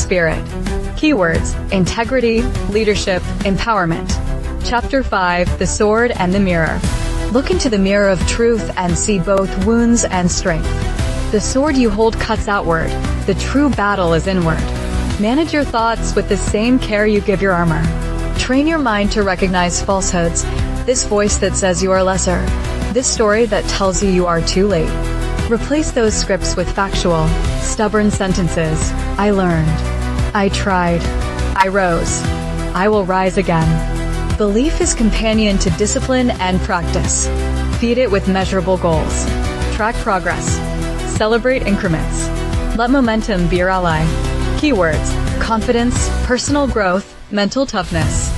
spirit. Keywords: integrity, leadership, empowerment. Chapter 5: The Sword and the Mirror. Look into the mirror of truth and see both wounds and strength. The sword you hold cuts outward. The true battle is inward. Manage your thoughts with the same care you give your armor. Train your mind to recognize falsehoods, this voice that says you are lesser, this story that tells you you are too late. Replace those scripts with factual, stubborn sentences. I learned. I tried. I rose. I will rise again. Belief is companion to discipline and practice. Feed it with measurable goals. Track progress. Celebrate increments. Let momentum be your ally. Keywords: confidence, personal growth, mental toughness.